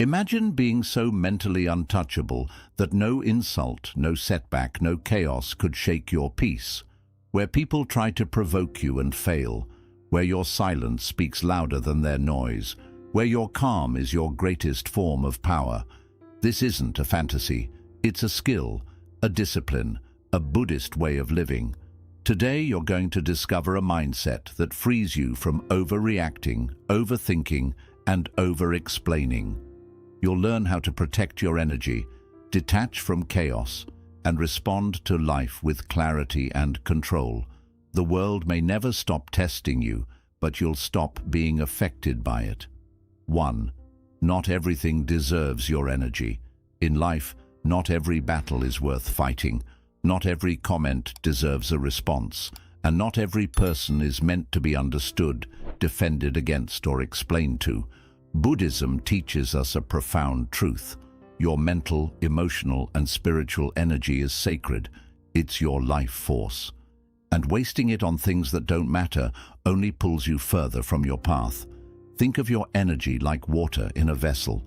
Imagine being so mentally untouchable that no insult, no setback, no chaos could shake your peace, where people try to provoke you and fail, where your silence speaks louder than their noise, where your calm is your greatest form of power. This isn't a fantasy, it's a skill, a discipline, a Buddhist way of living. Today you're going to discover a mindset that frees you from overreacting, overthinking, and over-explaining. You'll learn how to protect your energy, detach from chaos, and respond to life with clarity and control. The world may never stop testing you, but you'll stop being affected by it. 1. Not everything deserves your energy. In life, not every battle is worth fighting. Not every comment deserves a response, and not every person is meant to be understood, defended against, or explained to. Buddhism teaches us a profound truth. Your mental, emotional, and spiritual energy is sacred. It's your life force. And wasting it on things that don't matter only pulls you further from your path. Think of your energy like water in a vessel.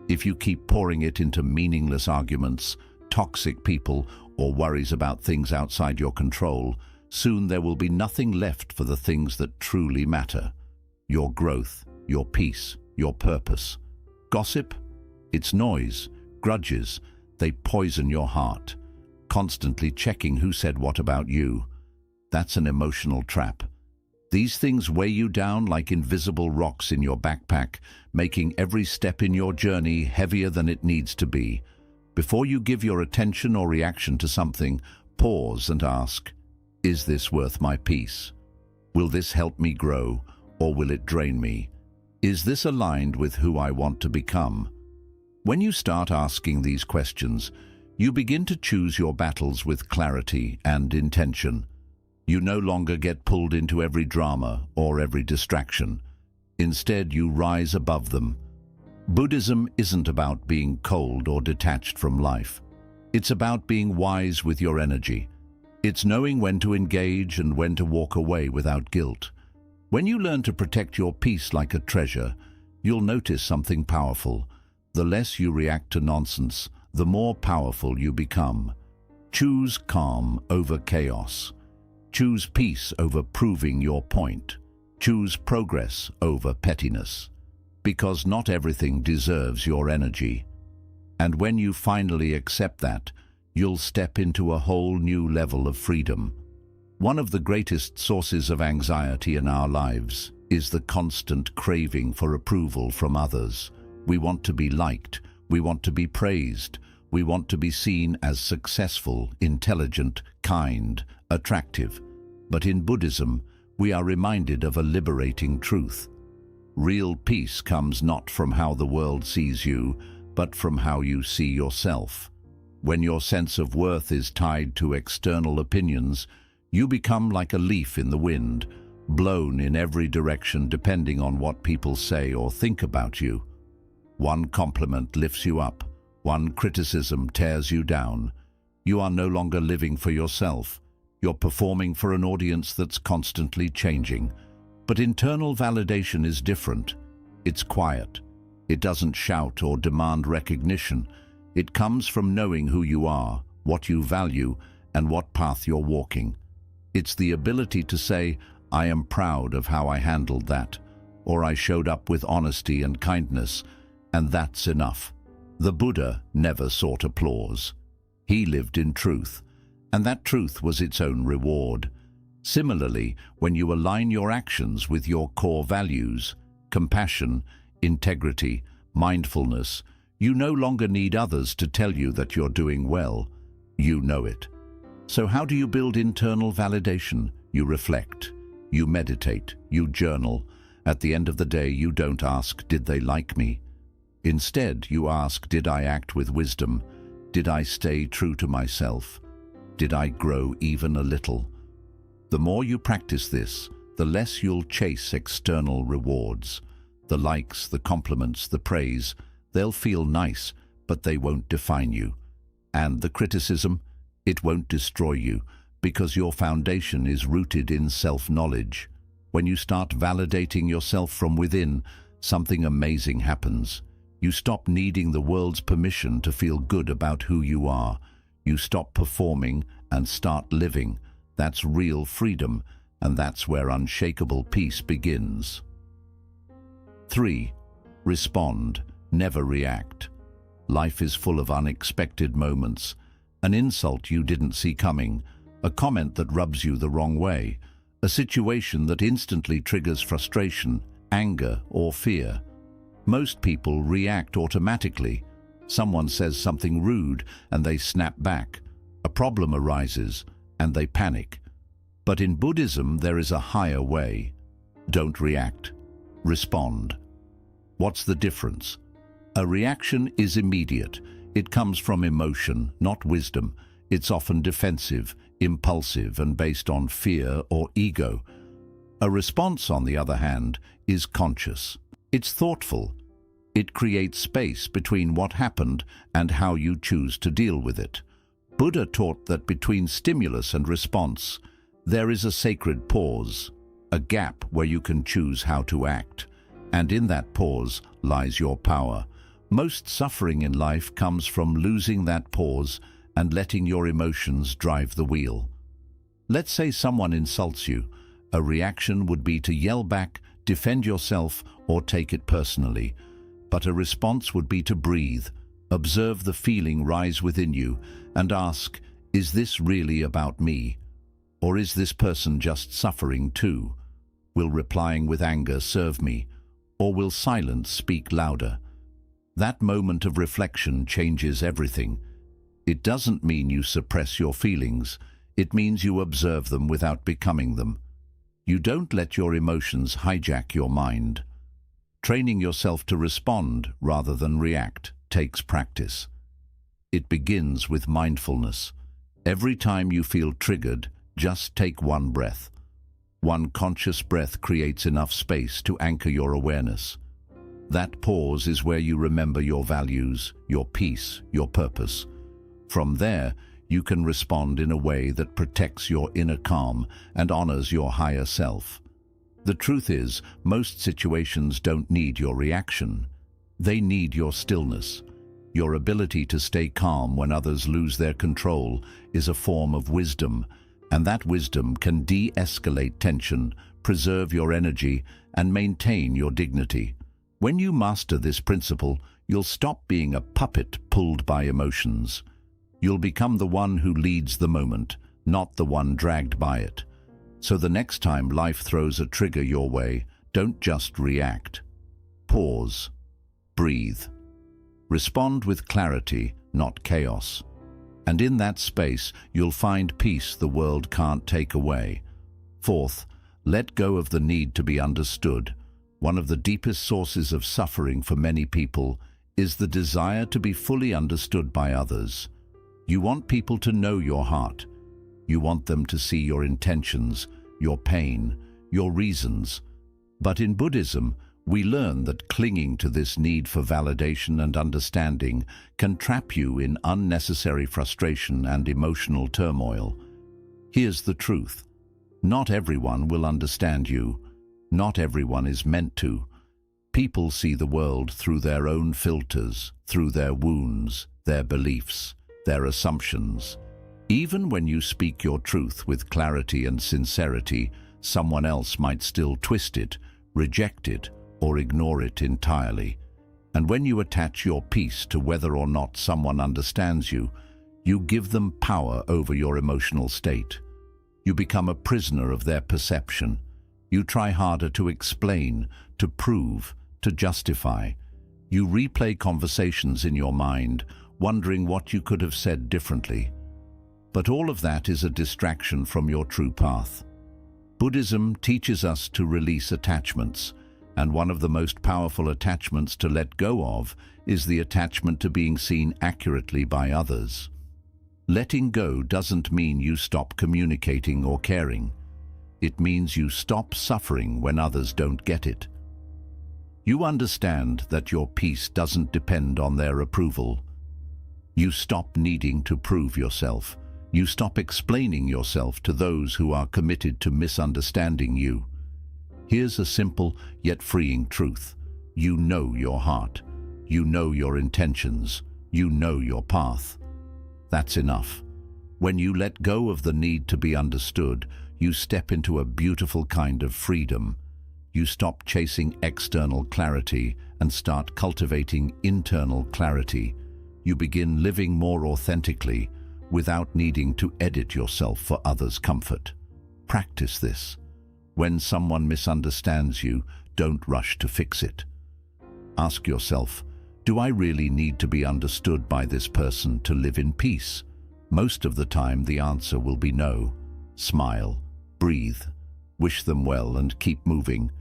If you keep pouring it into meaningless arguments, toxic people, or worries about things outside your control, soon there will be nothing left for the things that truly matter. Your growth, your peace, your purpose. Gossip? It's noise. Grudges? They poison your heart. Constantly checking who said what about you. That's an emotional trap. These things weigh you down like invisible rocks in your backpack, making every step in your journey heavier than it needs to be. Before you give your attention or reaction to something, pause and ask, is this worth my peace? Will this help me grow, or will it drain me? Is this aligned with who I want to become? When you start asking these questions, you begin to choose your battles with clarity and intention. You no longer get pulled into every drama or every distraction. Instead, you rise above them. Buddhism isn't about being cold or detached from life. It's about being wise with your energy. It's knowing when to engage and when to walk away without guilt. When you learn to protect your peace like a treasure, you'll notice something powerful. The less you react to nonsense, the more powerful you become. Choose calm over chaos. Choose peace over proving your point. Choose progress over pettiness. Because not everything deserves your energy. And when you finally accept that, you'll step into a whole new level of freedom. One of the greatest sources of anxiety in our lives is the constant craving for approval from others. We want to be liked, we want to be praised, we want to be seen as successful, intelligent, kind, attractive. But in Buddhism, we are reminded of a liberating truth. Real peace comes not from how the world sees you, but from how you see yourself. When your sense of worth is tied to external opinions, you become like a leaf in the wind, blown in every direction depending on what people say or think about you. One compliment lifts you up, one criticism tears you down. You are no longer living for yourself. You're performing for an audience that's constantly changing. But internal validation is different. It's quiet. It doesn't shout or demand recognition. It comes from knowing who you are, what you value, and what path you're walking. It's the ability to say, I am proud of how I handled that, or I showed up with honesty and kindness, and that's enough. The Buddha never sought applause. He lived in truth, and that truth was its own reward. Similarly, when you align your actions with your core values, compassion, integrity, mindfulness, you no longer need others to tell you that you're doing well. You know it. So how do you build internal validation? You reflect, you meditate, you journal. At the end of the day, you don't ask, did they like me? Instead, you ask, did I act with wisdom? Did I stay true to myself? Did I grow even a little? The more you practice this, the less you'll chase external rewards. The likes, the compliments, the praise, they'll feel nice, but they won't define you. And the criticism, it won't destroy you, because your foundation is rooted in self-knowledge. When you start validating yourself from within, something amazing happens. You stop needing the world's permission to feel good about who you are. You stop performing and start living. That's real freedom, and that's where unshakable peace begins. 3. Respond, never react. Life is full of unexpected moments. An insult you didn't see coming, a comment that rubs you the wrong way, a situation that instantly triggers frustration, anger, or fear. Most people react automatically. Someone says something rude and they snap back. A problem arises and they panic. But in Buddhism, there is a higher way. Don't react. Respond. What's the difference? A reaction is immediate. It comes from emotion, not wisdom. It's often defensive, impulsive, and based on fear or ego. A response, on the other hand, is conscious. It's thoughtful. It creates space between what happened and how you choose to deal with it. Buddha taught that between stimulus and response, there is a sacred pause, a gap where you can choose how to act. And in that pause lies your power. Most suffering in life comes from losing that pause and letting your emotions drive the wheel. Let's say someone insults you. A reaction would be to yell back, defend yourself, or take it personally. But a response would be to breathe, observe the feeling rise within you, and ask, is this really about me? Or is this person just suffering too? Will replying with anger serve me? Or will silence speak louder? That moment of reflection changes everything. It doesn't mean you suppress your feelings. It means you observe them without becoming them. You don't let your emotions hijack your mind. Training yourself to respond rather than react takes practice. It begins with mindfulness. Every time you feel triggered, just take one breath. One conscious breath creates enough space to anchor your awareness. That pause is where you remember your values, your peace, your purpose. From there, you can respond in a way that protects your inner calm and honors your higher self. The truth is, most situations don't need your reaction. They need your stillness. Your ability to stay calm when others lose their control is a form of wisdom, and that wisdom can de-escalate tension, preserve your energy, and maintain your dignity. When you master this principle, you'll stop being a puppet pulled by emotions. You'll become the one who leads the moment, not the one dragged by it. So the next time life throws a trigger your way, don't just react. Pause. Breathe. Respond with clarity, not chaos. And in that space, you'll find peace the world can't take away. 4th, let go of the need to be understood. One of the deepest sources of suffering for many people is the desire to be fully understood by others. You want people to know your heart. You want them to see your intentions, your pain, your reasons. But in Buddhism, we learn that clinging to this need for validation and understanding can trap you in unnecessary frustration and emotional turmoil. Here's the truth. Not everyone will understand you. Not everyone is meant to. People see the world through their own filters, through their wounds, their beliefs, their assumptions. Even when you speak your truth with clarity and sincerity, someone else might still twist it, reject it, or ignore it entirely. And when you attach your peace to whether or not someone understands you, you give them power over your emotional state. You become a prisoner of their perception. You try harder to explain, to prove, to justify. You replay conversations in your mind, wondering what you could have said differently. But all of that is a distraction from your true path. Buddhism teaches us to release attachments, and one of the most powerful attachments to let go of is the attachment to being seen accurately by others. Letting go doesn't mean you stop communicating or caring. It means you stop suffering when others don't get it. You understand that your peace doesn't depend on their approval. You stop needing to prove yourself. You stop explaining yourself to those who are committed to misunderstanding you. Here's a simple yet freeing truth. You know your heart. You know your intentions. You know your path. That's enough. When you let go of the need to be understood, you step into a beautiful kind of freedom. You stop chasing external clarity and start cultivating internal clarity. You begin living more authentically without needing to edit yourself for others' comfort. Practice this. When someone misunderstands you, don't rush to fix it. Ask yourself, do I really need to be understood by this person to live in peace? Most of the time, the answer will be no. Smile, breathe, wish them well, and keep moving.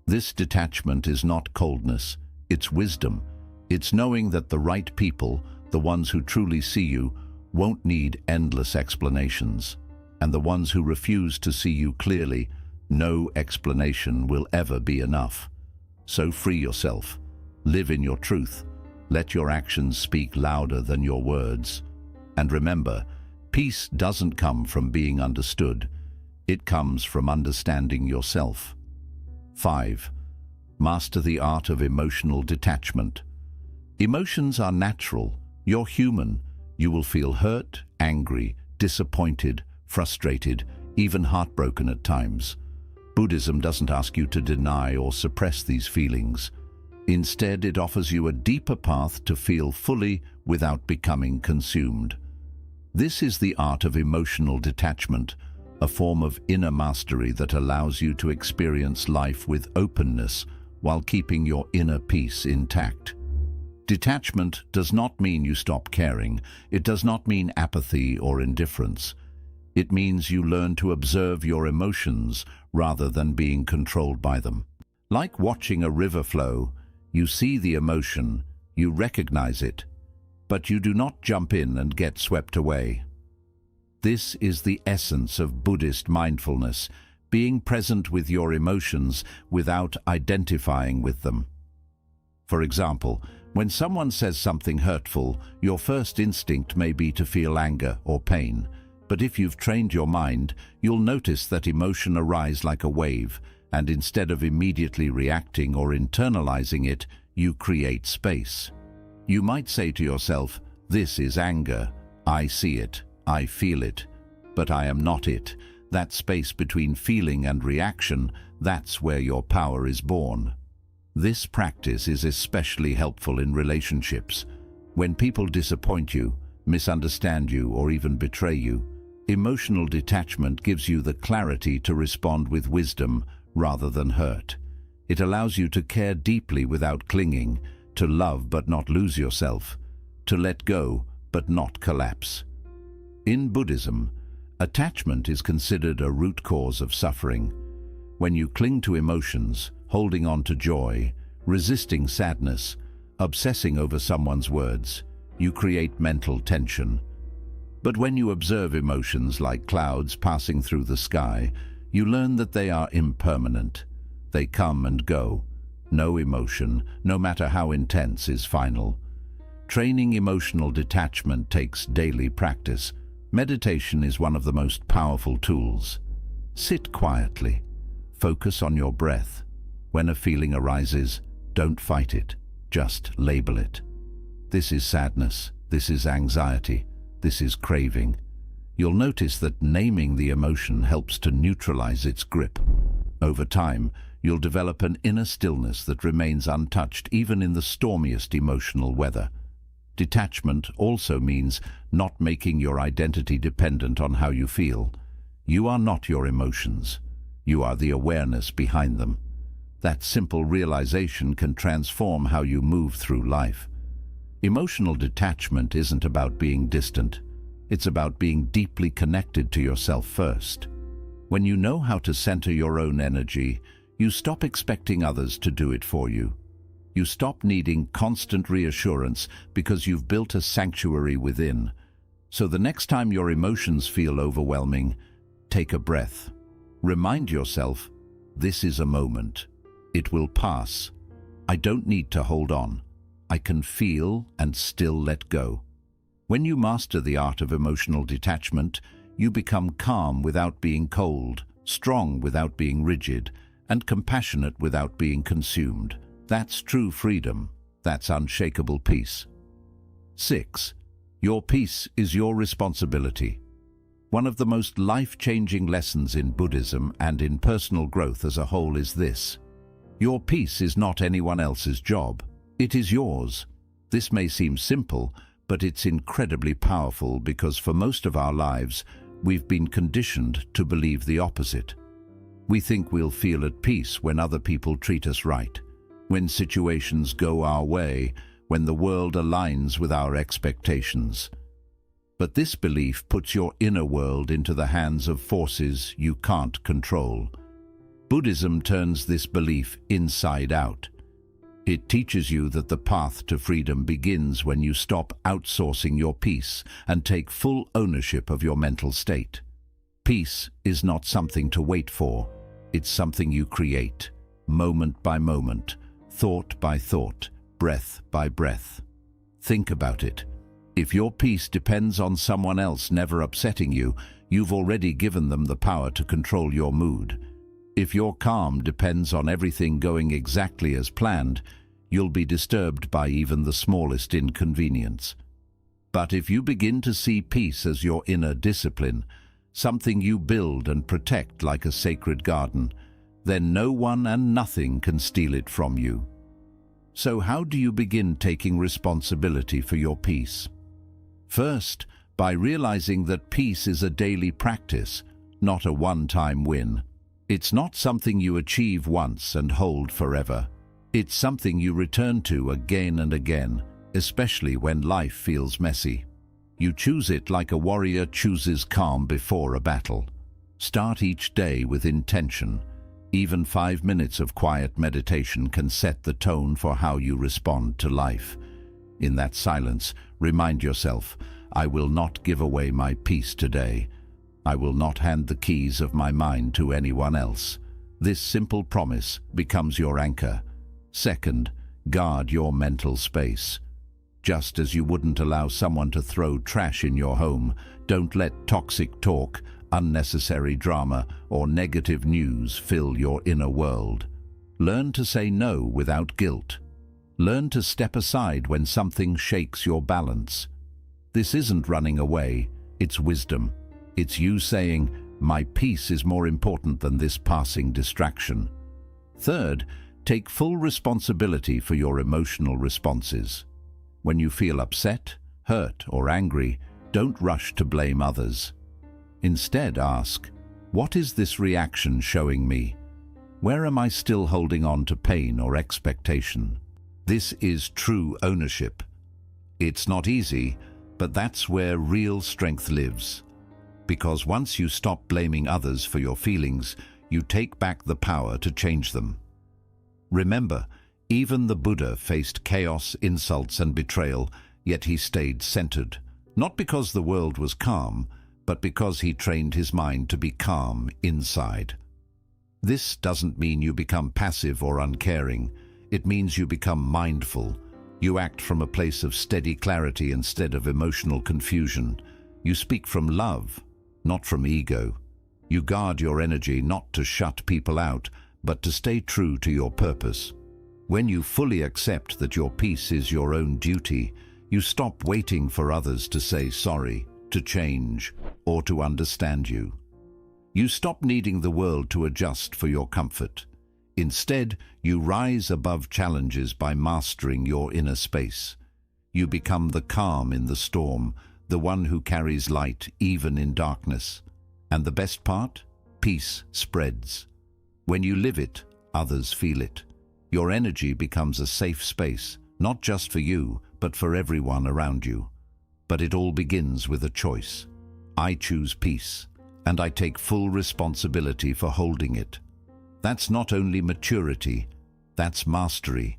This detachment is not coldness, it's wisdom. It's knowing that the right people, the ones who truly see you, won't need endless explanations. And the ones who refuse to see you clearly, no explanation will ever be enough. So free yourself. Live in your truth. Let your actions speak louder than your words. And remember, peace doesn't come from being understood. It comes from understanding yourself. 5. Master the art of emotional detachment. Emotions are natural. You're human. You will feel hurt, angry, disappointed, frustrated, even heartbroken at times. Buddhism doesn't ask you to deny or suppress these feelings. Instead, it offers you a deeper path to feel fully without becoming consumed. This is the art of emotional detachment, a form of inner mastery that allows you to experience life with openness while keeping your inner peace intact. Detachment does not mean you stop caring. It does not mean apathy or indifference. It means you learn to observe your emotions rather than being controlled by them. Like watching a river flow, you see the emotion, you recognize it, but you do not jump in and get swept away. This is the essence of Buddhist mindfulness, being present with your emotions without identifying with them. For example, when someone says something hurtful, your first instinct may be to feel anger or pain. But if you've trained your mind, you'll notice that emotion arises like a wave, and instead of immediately reacting or internalizing it, you create space. You might say to yourself, "This is anger. I see it. I feel it. But I am not it." That space between feeling and reaction, that's where your power is born. This practice is especially helpful in relationships. When people disappoint you, misunderstand you, or even betray you, emotional detachment gives you the clarity to respond with wisdom rather than hurt. It allows you to care deeply without clinging, to love but not lose yourself, to let go but not collapse. In Buddhism, attachment is considered a root cause of suffering. When you cling to emotions, holding on to joy, resisting sadness, obsessing over someone's words, you create mental tension. But when you observe emotions like clouds passing through the sky, you learn that they are impermanent. They come and go. No emotion, no matter how intense, is final. Training emotional detachment takes daily practice. Meditation is one of the most powerful tools. Sit quietly. Focus on your breath. When a feeling arises, don't fight it. Just label it. This is sadness. This is anxiety. This is craving. You'll notice that naming the emotion helps to neutralize its grip. Over time, you'll develop an inner stillness that remains untouched even in the stormiest emotional weather. Detachment also means not making your identity dependent on how you feel. You are not your emotions. You are the awareness behind them. That simple realization can transform how you move through life. Emotional detachment isn't about being distant. It's about being deeply connected to yourself first. When you know how to center your own energy, you stop expecting others to do it for you. You stop needing constant reassurance because you've built a sanctuary within. So the next time your emotions feel overwhelming, take a breath. Remind yourself, this is a moment. It will pass. I don't need to hold on. I can feel and still let go. When you master the art of emotional detachment, you become calm without being cold, strong without being rigid, and compassionate without being consumed. That's true freedom. That's unshakable peace. 6. Your peace is your responsibility. One of the most life-changing lessons in Buddhism and in personal growth as a whole is this: your peace is not anyone else's job. It is yours. This may seem simple, but it's incredibly powerful because for most of our lives, we've been conditioned to believe the opposite. We think we'll feel at peace when other people treat us right, when situations go our way, when the world aligns with our expectations. But this belief puts your inner world into the hands of forces you can't control. Buddhism turns this belief inside out. It teaches you that the path to freedom begins when you stop outsourcing your peace and take full ownership of your mental state. Peace is not something to wait for. It's something you create, moment by moment, thought by thought, breath by breath. Think about it. If your peace depends on someone else never upsetting you, you've already given them the power to control your mood. If your calm depends on everything going exactly as planned, you'll be disturbed by even the smallest inconvenience. But if you begin to see peace as your inner discipline, something you build and protect like a sacred garden, then no one and nothing can steal it from you. So how do you begin taking responsibility for your peace? First, by realizing that peace is a daily practice, not a one-time win. It's not something you achieve once and hold forever. It's something you return to again and again, especially when life feels messy. You choose it like a warrior chooses calm before a battle. Start each day with intention. Even 5 minutes of quiet meditation can set the tone for how you respond to life. In that silence, remind yourself, I will not give away my peace today. I will not hand the keys of my mind to anyone else. This simple promise becomes your anchor. Second, guard your mental space. Just as you wouldn't allow someone to throw trash in your home, don't let toxic talk, unnecessary drama, or negative news fill your inner world. Learn to say no without guilt. Learn to step aside when something shakes your balance. This isn't running away, it's wisdom. It's you saying, my peace is more important than this passing distraction. Third, take full responsibility for your emotional responses. When you feel upset, hurt, or angry, don't rush to blame others. Instead, ask, what is this reaction showing me? Where am I still holding on to pain or expectation? This is true ownership. It's not easy, but that's where real strength lives. Because once you stop blaming others for your feelings, you take back the power to change them. Remember, even the Buddha faced chaos, insults, and betrayal, yet he stayed centered. Not because the world was calm, but because he trained his mind to be calm inside. This doesn't mean you become passive or uncaring. It means you become mindful. You act from a place of steady clarity instead of emotional confusion. You speak from love, not from ego. You guard your energy not to shut people out, but to stay true to your purpose. When you fully accept that your peace is your own duty, you stop waiting for others to say sorry, to change, or to understand you. You stop needing the world to adjust for your comfort. Instead, you rise above challenges by mastering your inner space. You become the calm in the storm, the one who carries light even in darkness. And the best part? Peace spreads. When you live it, others feel it. Your energy becomes a safe space, not just for you, but for everyone around you. But it all begins with a choice. I choose peace, and I take full responsibility for holding it. That's not only maturity, that's mastery.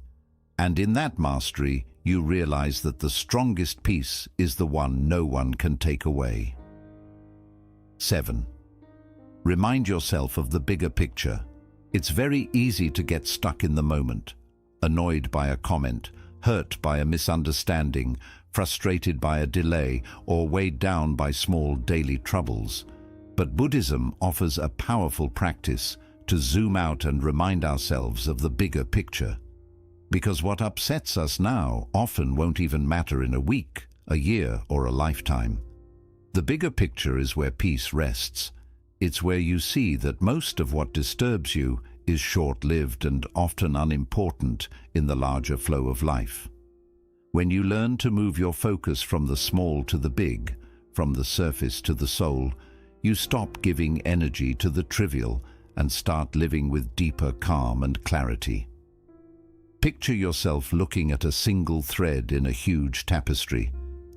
And in that mastery, you realize that the strongest peace is the one no one can take away. 7. Remind yourself of the bigger picture. It's very easy to get stuck in the moment, annoyed by a comment, hurt by a misunderstanding, frustrated by a delay, or weighed down by small daily troubles. But Buddhism offers a powerful practice to zoom out and remind ourselves of the bigger picture. Because what upsets us now often won't even matter in a week, a year, or a lifetime. The bigger picture is where peace rests. It's where you see that most of what disturbs you is short-lived and often unimportant in the larger flow of life. When you learn to move your focus from the small to the big, from the surface to the soul, you stop giving energy to the trivial and start living with deeper calm and clarity. Picture yourself looking at a single thread in a huge tapestry.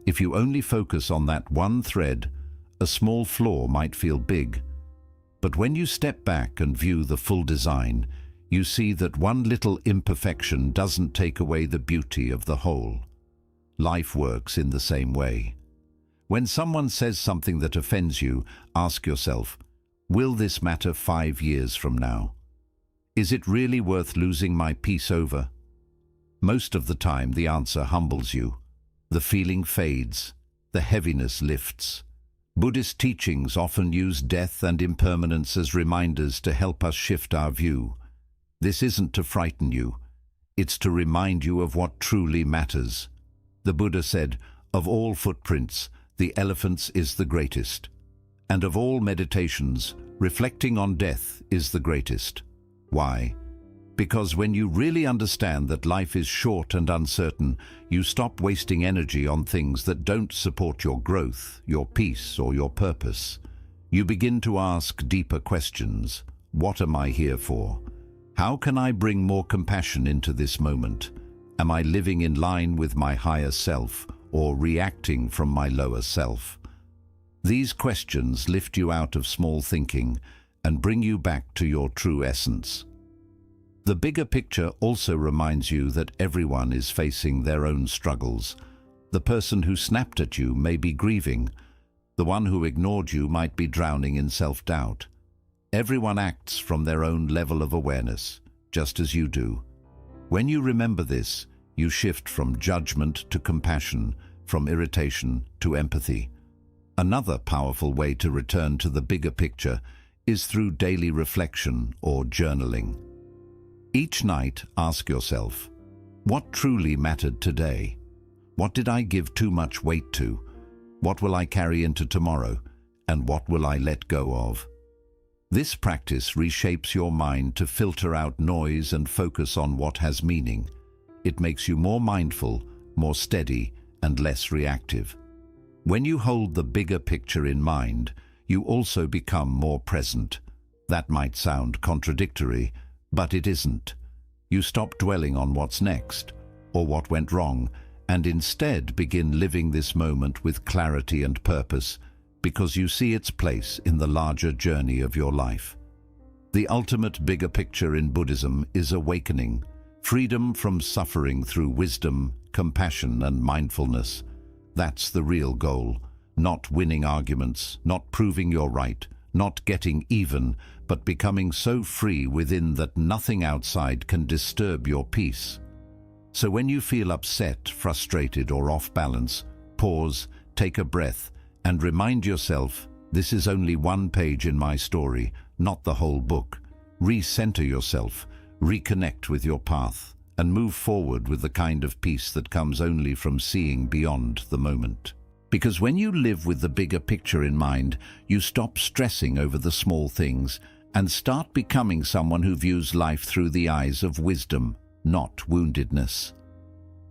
If you only focus on that one thread, a small flaw might feel big. But when you step back and view the full design, you see that one little imperfection doesn't take away the beauty of the whole. Life works in the same way. When someone says something that offends you, ask yourself, will this matter 5 years from now? Is it really worth losing my peace over? Most of the time, the answer humbles you. The feeling fades, the heaviness lifts. Buddhist teachings often use death and impermanence as reminders to help us shift our view. This isn't to frighten you. It's to remind you of what truly matters. The Buddha said, "Of all footprints, the elephant's is the greatest. And of all meditations, reflecting on death is the greatest." Why? Because when you really understand that life is short and uncertain, you stop wasting energy on things that don't support your growth, your peace, or your purpose. You begin to ask deeper questions. What am I here for? How can I bring more compassion into this moment? Am I living in line with my higher self or reacting from my lower self? These questions lift you out of small thinking and bring you back to your true essence. The bigger picture also reminds you that everyone is facing their own struggles. The person who snapped at you may be grieving. The one who ignored you might be drowning in self-doubt. Everyone acts from their own level of awareness, just as you do. When you remember this, you shift from judgment to compassion, from irritation to empathy. Another powerful way to return to the bigger picture is through daily reflection or journaling. Each night, ask yourself, what truly mattered today? What did I give too much weight to? What will I carry into tomorrow? And what will I let go of? This practice reshapes your mind to filter out noise and focus on what has meaning. It makes you more mindful, more steady, and less reactive. When you hold the bigger picture in mind, you also become more present. That might sound contradictory, but it isn't. You stop dwelling on what's next, or what went wrong, and instead begin living this moment with clarity and purpose, because you see its place in the larger journey of your life. The ultimate bigger picture in Buddhism is awakening, freedom from suffering through wisdom, compassion, and mindfulness. That's the real goal, not winning arguments, not proving you're right, not getting even, but becoming so free within that nothing outside can disturb your peace. So when you feel upset, frustrated, or off balance, pause, take a breath, and remind yourself, this is only one page in my story, not the whole book. Recenter yourself, reconnect with your path, and move forward with the kind of peace that comes only from seeing beyond the moment. Because when you live with the bigger picture in mind, you stop stressing over the small things and start becoming someone who views life through the eyes of wisdom, not woundedness.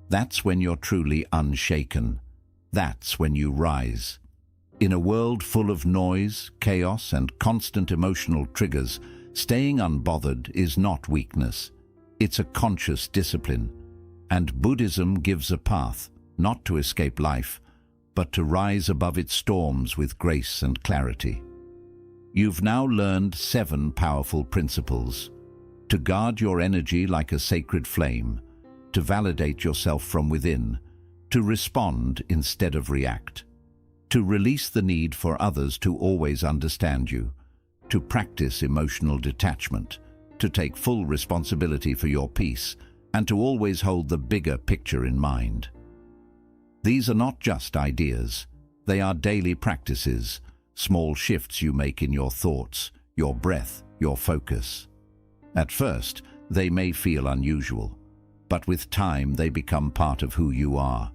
That's when you're truly unshaken. That's when you rise. In a world full of noise, chaos, and constant emotional triggers, staying unbothered is not weakness. It's a conscious discipline. And Buddhism gives a path, not to escape life, but to rise above its storms with grace and clarity. You've now learned 7 powerful principles: to guard your energy like a sacred flame, to validate yourself from within, to respond instead of react, to release the need for others to always understand you, to practice emotional detachment, to take full responsibility for your peace, and to always hold the bigger picture in mind. These are not just ideas. They are daily practices, small shifts you make in your thoughts, your breath, your focus. At first, they may feel unusual. but with time they become part of who you are.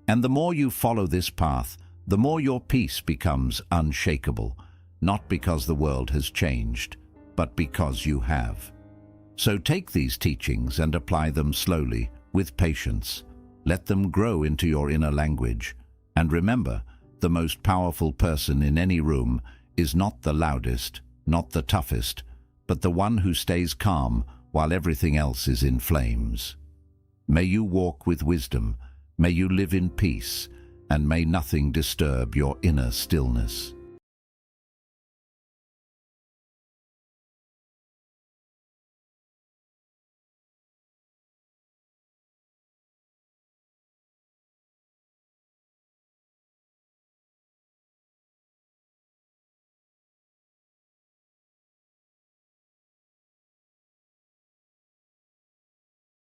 And the more you follow this path, the more your peace becomes unshakable, not because the world has changed, but because you have. So take these teachings and apply them slowly, with patience. Let them grow into your inner language. And remember, the most powerful person in any room is not the loudest, not the toughest, but the one who stays calm while everything else is in flames. May you walk with wisdom, may you live in peace, and may nothing disturb your inner stillness.